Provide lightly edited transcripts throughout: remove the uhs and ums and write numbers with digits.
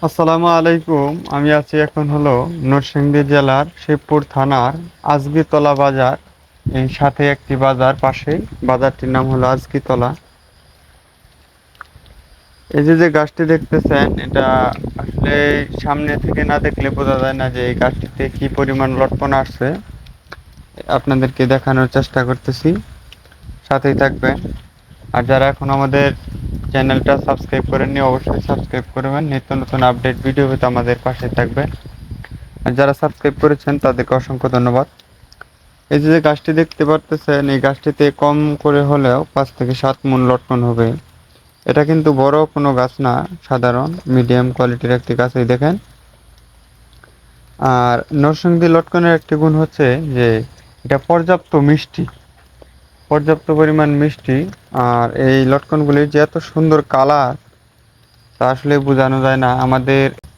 আসসালামু আলাইকুম। আমি আছি এখন হলো নরসিংদী জেলার শিবপুর থানার আজগিতলা বাজার। এই সাথে একটি বাজার পাশেই, বাজারটির নাম হলো আজগিতলা। এই যে গাছটি দেখতেছেন, এটা আসলে সামনে থেকে না দেখলে বোঝা যায় না যে এই গাছটিতে কি পরিমাণ লটকন আসছে। আপনাদেরকে দেখানোর চেষ্টা করতেছি, সাথেই থাকবেন। আর যারা এখন আমাদের চ্যানেলটা সাবস্ক্রাইব করেননি, অবশ্যই সাবস্ক্রাইব করবেন। নিত্য নতুন আপডেট ভিডিও পেতে আমাদের পাশে থাকবেন। আর যারা সাবস্ক্রাইব করেছেন তাদেরকে অসংখ্য ধন্যবাদ। এই যে গাছটি দেখতে পারতেছেন, এই গাছটিতে কম করে হলেও 5 থেকে 7 মণ লটকন হবে। এটা কিন্তু বড় কোনো গাছ না, সাধারণ মিডিয়াম কোয়ালিটির একটি গাছ। এই দেখেন। আর নরসিংদী লটকনের একটি গুণ হচ্ছে যে এটা পর্যাপ্ত পরিমাণ মিষ্টি। আর এই লটকনগুলি যে এত সুন্দর কালার, তা আসলে বোঝানো যায় না।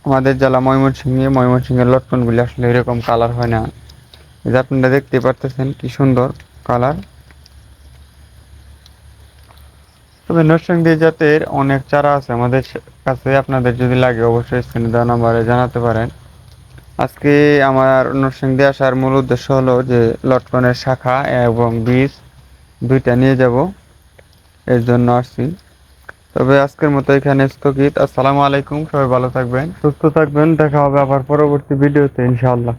আমাদের জেলা ময়মনসিংহের লটকনগুলি আসলে এরকম কালার হয় না। এই যে আপনারা দেখতে পারতেছেন কি সুন্দর কালার। তবে নরসিংদী জাতের অনেক চারা আছে আমাদের কাছে, আপনাদের যদি লাগে অবশ্যই স্ক্রিনে দেওয়া নাম্বারে জানাতে পারেন। আজকে আমার নরসিংদী আসার মূল উদ্দেশ্য হলো যে লটকনের শাখা এবং বীজ দুইটা নিয়ে যাব, এর জন্য আসছি। তবে আজকের মতো এখানে স্থগিত। আসসালামু আলাইকুম। সবাই ভালো থাকবেন, সুস্থ থাকবেন। দেখা হবে আবার পরবর্তী ভিডিওতে ইনশাআল্লাহ।